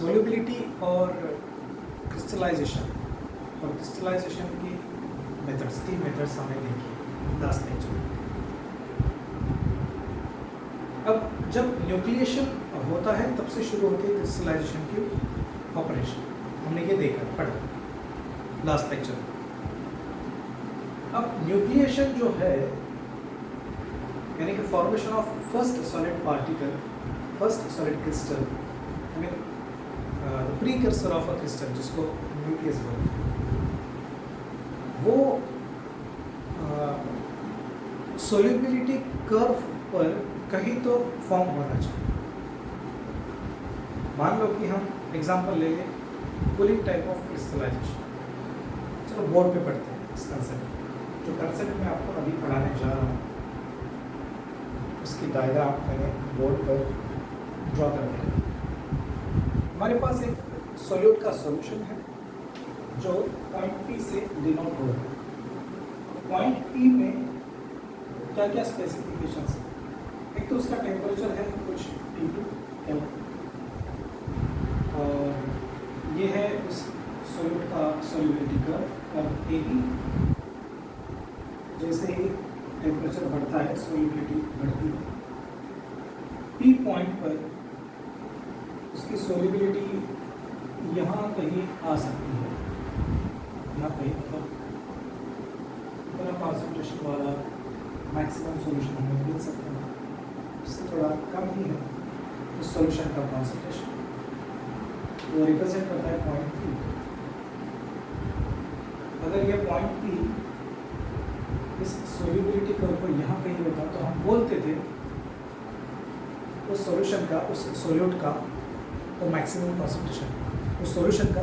Solubility और crystallisation की methods, 3 methods हमने देखी लास्ट लेक्चर में। अब जब न्यूक्लिएशन होता है तब से शुरू होती है क्रिस्टलाइजेशन की ऑपरेशन। हमने ये देखा, पढ़ा लास्ट लेक्चर में। अब न्यूक्लिएशन जो है यानी कि formation of first solid particle, first solid crystal, I mean precursor of a crystal, जिसको न्यूक्लियस बोलते हैं, वो सोल्युबिलिटी कर्व पर कहीं तो फॉर्म होना चाहिए। मान लो कि हम एग्जांपल ले लें कूलिंग टाइप ऑफ क्रिस्टलाइजेशन। चलो बोर्ड पे पढ़ते हैं इस कंसेप्ट। जो कंसेप्ट मैं आपको अभी पढ़ाने जा रहा हूँ उसकी डायग्राम मैंने बोर्ड पर ड्रॉ कर दिया। हमारे पास एक सॉल्यूट का सॉल्यूशन है जो पॉइंट P से डिनोट हो रहा है। पॉइंट P में क्या क्या स्पेसिफिकेशंस है? एक तो उसका टेम्परेचर है कुछ T2 और ये है उस सॉल्यूट का सॉल्युबिलिटी कर्व AB। जैसे ही टेम्परेचर बढ़ता है सॉल्युबिलिटी बढ़ती है। P पॉइंट पर उसकी सॉल्युबिलिटी यहाँ कहीं आ सकती है, यहाँ कहीं मतलब इतना कॉन्सेंट्रेशन वाला मैक्सिमम सॉल्यूशन हमें मिल सकता है, उससे थोड़ा कम ही है उस सॉल्यूशन का कॉन्सेंट्रेशन। वो रिप्रेजेंट करता है पॉइंट P। अगर ये पॉइंट P इस सॉल्युबिलिटी कर्व पर यहाँ कहीं होता तो हम बोलते थे उस सॉल्यूशन का, उस सॉल्यूट का वो मैक्सिमम कॉन्सेंट्रेशन, उस सॉल्यूशन का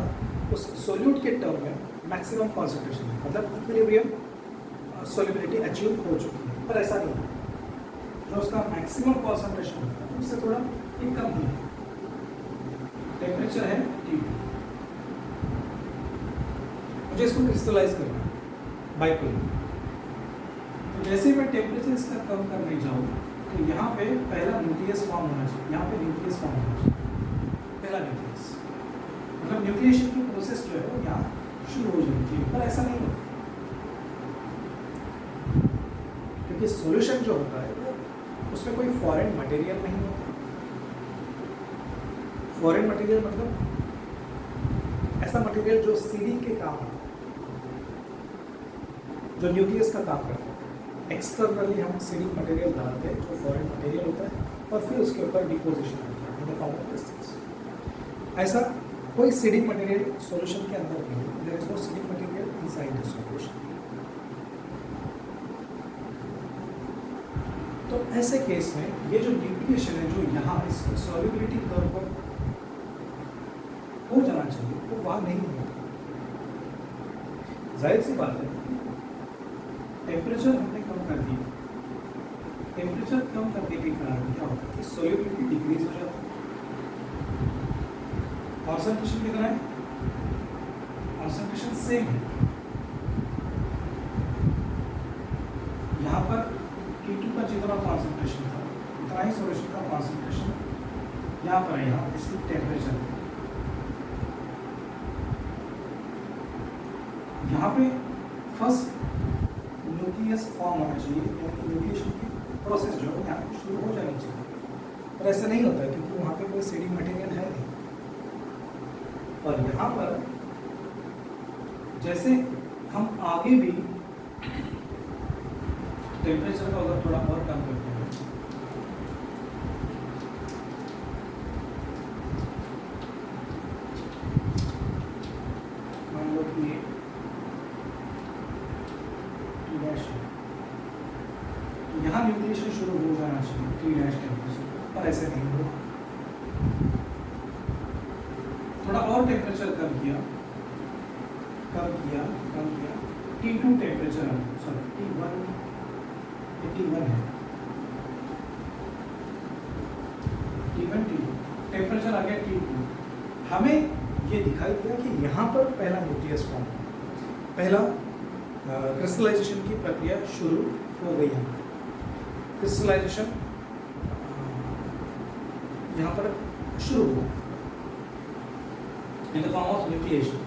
उस सॉल्यूट के टर्म में मैक्सिमम कॉन्सेंट्रेशन है, मतलब इक्विलिब्रियम सॉल्युबिलिटी अचीव हो चुकी है। पर ऐसा नहीं है, जो उसका मैक्सिमम कॉन्सेंट्रेशन है उससे थोड़ा ही कम ही है। टेम्परेचर है T2, मुझे इसको क्रिस्टलाइज करना है बाय कूलिंग। तो जैसे मैं टेम्परेचर इसका कम करने जाऊँ तो यहाँ पे पहला न्यूक्लियस फॉर्म होना चाहिए, यहाँ पे न्यूक्लियस फॉर्म होना चाहिए, पहला न्यूक्लियस, मतलब न्यूक्लिएशन की प्रोसेस जो है वो यहाँ शुरू हो जानी चाहिए। पर ऐसा नहीं होता क्योंकि सॉल्यूशन जो होता है वो उसमें कोई फॉरेन मटेरियल नहीं होता। फॉरेन मटेरियल मतलब ऐसा मटेरियल जो सीडिंग के काम आता है, जो न्यूक्लियस का काम करता है। एक्सटर्नली हम सीडिंग मटेरियल डालते हैं जो फॉरेन मटेरियल होता है और फिर उसके ऊपर डिपोजिशन होता है in the form of crystals. ऐसा कोई सीडिंग मटेरियल सॉल्यूशन के अंदर नहीं है, there is no seeding material inside the solution. तो ऐसे केस में ये जो न्यूक्लिएशन है जो यहाँ इस सॉल्युबिलिटी कर्व पर हो जाना चाहिए वो वहाँ नहीं होता। जाहिर सी बात है, टेम्परेचर हमने कम कर दिया। टेम्परेचर कम करने के कारण क्या होता है कि सॉल्युबिलिटी डिक्रीज हो जाती है। कॉन्सेंट्रेशन कितना है? कॉन्सेंट्रेशन सेम है। यहाँ पर T2 का जितना कॉन्सेंट्रेशन था उतना ही सॉल्यूशन का कॉन्सेंट्रेशन यहाँ पर है, यहाँ इसकी टेम्परेचर है। यहाँ पे फर्स्ट न्यूक्लियस फॉर्म होना चाहिए, यानी न्यूक्लिएशन की प्रोसेस जो है यहाँ शुरू हो जानी चाहिए। पर ऐसा नहीं होता क्योंकि वहाँ पे कोई सीडिंग मटेरियल है नहीं। और यहाँ पर जैसे हम आगे भी टेम्परेचर को अगर थोड़ा और कम करते हैं, मान लो कि ये तो यहाँ न्यूक्लिएशन शुरू हो जाना चाहिए T' टेम्परेचर, पर ऐसे नहीं हुआ। थोड़ा और टेम्परेचर कम किया T2 टेम्परेचर, सॉरी T1 है, T1 T2 टेम्परेचर आ गया T2। हमें ये दिखाई दिया कि यहाँ पर पहला न्यूक्लियस फॉर्म, पहला क्रिस्टलाइजेशन की प्रक्रिया शुरू हो गई है। क्रिस्टलाइजेशन यहाँ पर शुरू हुआ। इन द फॉर्म ऑफ न्यूक्लिएशन।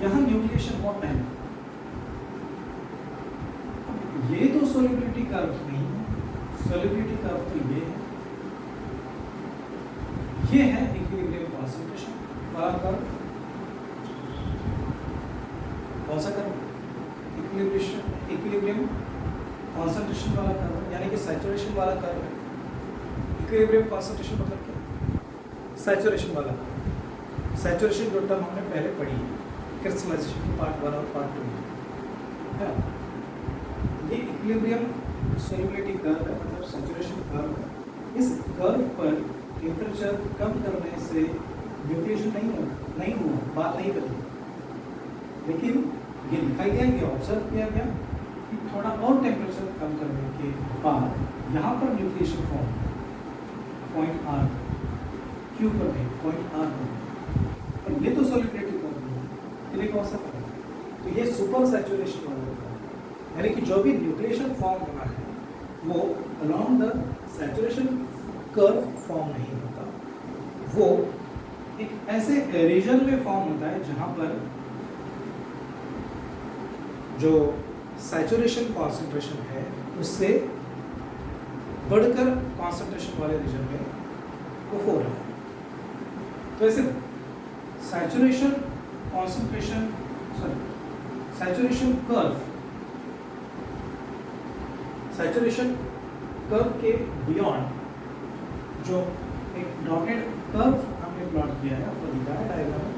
यहाँ न्यूक्लिएशन हुआ पहले, ये तो सोल्युबिलिटी कर्व नहीं है, सोल्युबिलिटी कर्व तो ये है इक्विलिब्रियम कॉन्सेंट्रेशन वाला कर्व। कौन सा कर्व? इक्विलिब्रियम कॉन्सेंट्रेशन वाला कर्व, यानी कि सैचुरेशन वाला कर्व है। इक्विलिब्रियम कॉन्सेंट्रेशन मतलब क्या? सैचुरेशन वाला। सैचुरेशन जो टर्म हमने पहले पढ़ी है क्रिस्टलाइजेशन की पार्ट 1 और पार्ट 2 है। ये इक्विलिब्रियम सोल्युबिलिटी कर्व है, मतलब सैचुरेशन कर्व है। इस कर्व पर टेम्परेचर कम करने से न्यूक्लिएशन नहीं हुआ, बात नहीं बनी, लेकिन ये दिखाई दिया, ये ऑब्जर्व किया गया कि थोड़ा और टेम्परेचर कम करने के बाद यहाँ पर nucleation form point R Q पर नहीं, पॉइंट आर पर। और ये तो सोल्युबिलिटी कर्व है, ये कौन सा कर्व है? तो ये सुपर सैचुरेशन वाला कर्व, यानी कि जो भी न्यूक्लिएशन फॉर्म होना है वो along the saturation curve form नहीं होता, वो एक ऐसे रीजन में फॉर्म होता है जहां पर जो सैचुरेशन कॉन्सेंट्रेशन है उससे बढ़कर कॉन्सेंट्रेशन वाले रीजन में वो हो रहा है। तो ऐसे सैचुरेशन कॉन्सेंट्रेशन सैचुरेशन कर्व के बियॉन्ड जो एक डॉटेड कर्व हमने प्लॉट किया है, आपको दिखा है डायग्राम में,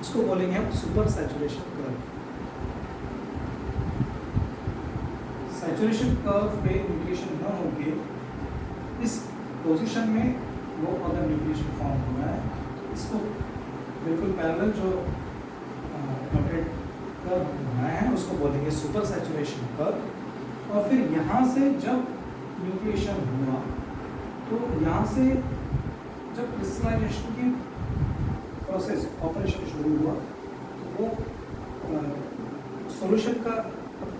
उसको बोलेंगे हम super saturation curve. Saturation curve पे न्यूक्लिएशन न होके इस पोजीशन में वो अगर न्यूक्लिएशन फॉर्म हो रहा है, इसको बिल्कुल पैरेलल जो डॉटेड कर्व बनाया है उसको बोलेंगे सुपर सैचुरेशन कर्व। और फिर यहाँ से जब न्यूक्लिएशन हुआ तो यहाँ से जब क्रिस्टलाइजेशन की प्रोसेस ऑपरेशन शुरू हुआ तो वो सॉल्यूशन का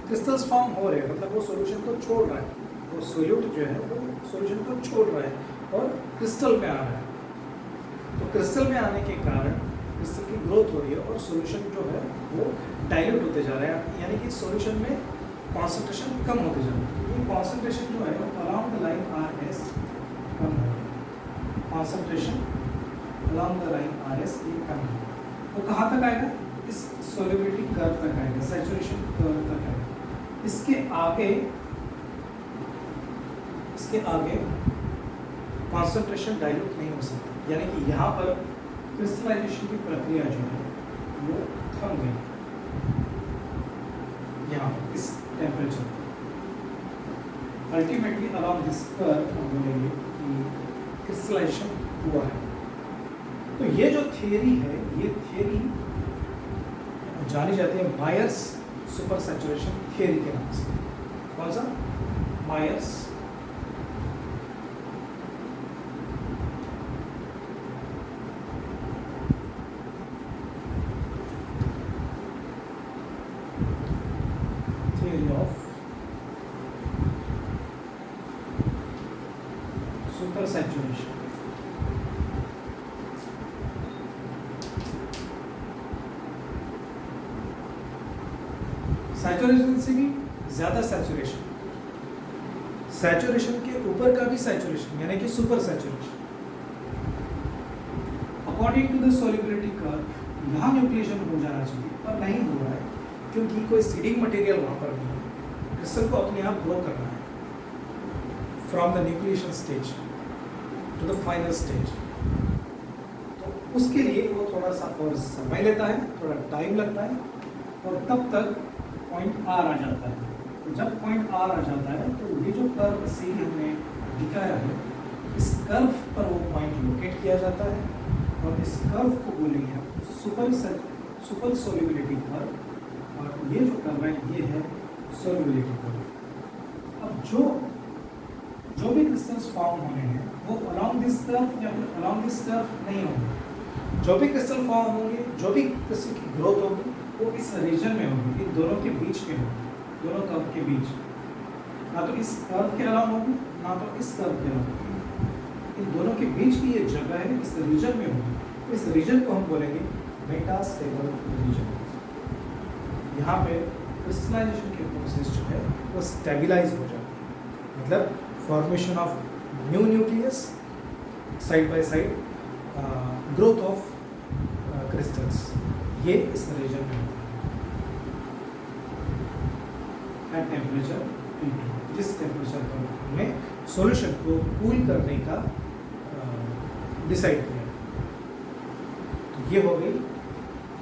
क्रिस्टल्स फॉर्म हो रहे हैं, मतलब वो सॉल्यूशन को छोड़ रहा है, वो सोल्यूट जो है वो सॉल्यूशन को छोड़ रहा है और क्रिस्टल में आ रहा है। तो क्रिस्टल में आने के कारण क्रिस्टल की ग्रोथ हो रही है और सॉल्यूशन जो है वो डाइल्यूट होते जा रहा है, यानी कि सॉल्यूशन में कॉन्सेंट्रेशन कम होते जा रहा है। ये कॉन्सेंट्रेशन जो है वो अराउंड द लाइन RS कम हो रहा है, concentration around the line RS ये कम हो रहा है। वो कहाँ तक आएगा? इस सोल्युबिलिटी कर्व तक आएगा, सैचुरेशन कर्व तक आएगा। इसके आगे कॉन्सेंट्रेशन डाइल्यूट नहीं हो सकता, यानी कि यहाँ पर क्रिस्टलाइजेशन की प्रक्रिया जो है वो थम गई यहाँ इस temperature. Ultimately around this curve हम बोलेंगे कि क्रिस्टलाइजेशन हुआ है। तो ये जो थियरी है, ये थियरी जानी जाती है मायर्स सुपर सैचुरेशन थियरी के नाम से। कौन सा? Miers theory of super saturation. Saturation से भी ज़्यादा सैचुरेशन, सैचुरेशन के ऊपर का भी सैचुरेशन, यानी कि super saturation. According to the solubility curve यहाँ न्यूक्लिएशन हो जाना चाहिए पर नहीं हो रहा है, क्योंकि कोई सीडिंग मटेरियल वहाँ पर नहीं है। क्रिस्टल को अपने आप ग्रो करना है from the nucleation stage to the final stage. तो उसके लिए वो थोड़ा सा और समय लेता है, थोड़ा टाइम लगता है, और तब तक पॉइंट आर आ जाता है। तो जब पॉइंट आर आ जाता है तो ये जो कर्व सी हमने दिखाया है, इस कर्व पर वो पॉइंट लोकेट किया जाता है और इस कर्व को बोलेंगे हम सुपर सोल्युबिलिटी कर्व। और ये जो कर्व है ये है सोल्युबिलिटी कर्व। अब जो भी क्रिस्टल्स फॉर्म होने हैं वो अलोंग दिस कर्व या फिर अलोंग दिस कर्व नहीं होंगे। जो भी क्रिस्टल फॉर्म होंगे, जो भी क्रिस्टल की ग्रोथ होगी वो इस रीजन में होगी, इन दोनों के बीच में होगी, दोनों कर्व के बीच। ना तो इस कर्व के अलावा होगी, ना तो इस कर्व के अलावा होगी, इन दोनों के बीच की ये जगह है, इस रीजन में होगी। तो इस रीजन को हम बोलेंगे मेटास्टेबल रीजन। यहाँ पे क्रिस्टलाइजेशन के प्रोसेस जो है वो स्टेबलाइज हो जाती है, मतलब formation of new nucleus side by side, growth of crystals, ये इस रीजन में होता है। एट टेम्परेचर T2, जिस टेम्परेचर पर हमने सॉल्यूशन को कूल करने का डिसाइड किया। तो ये हो गई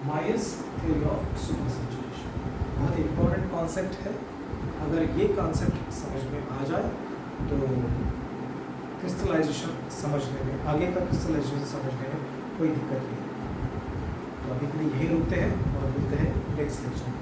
Miers theory of super saturation. बहुत इंपॉर्टेंट कॉन्सेप्ट है, अगर ये कॉन्सेप्ट समझ में आ जाए तो क्रिस्टलाइजेशन समझने में, आगे का क्रिस्टलाइजेशन समझने में कोई दिक्कत नहीं है। तो अभी के लिए यही रुकते हैं और मिलते हैं नेक्स्ट लेक्चर में।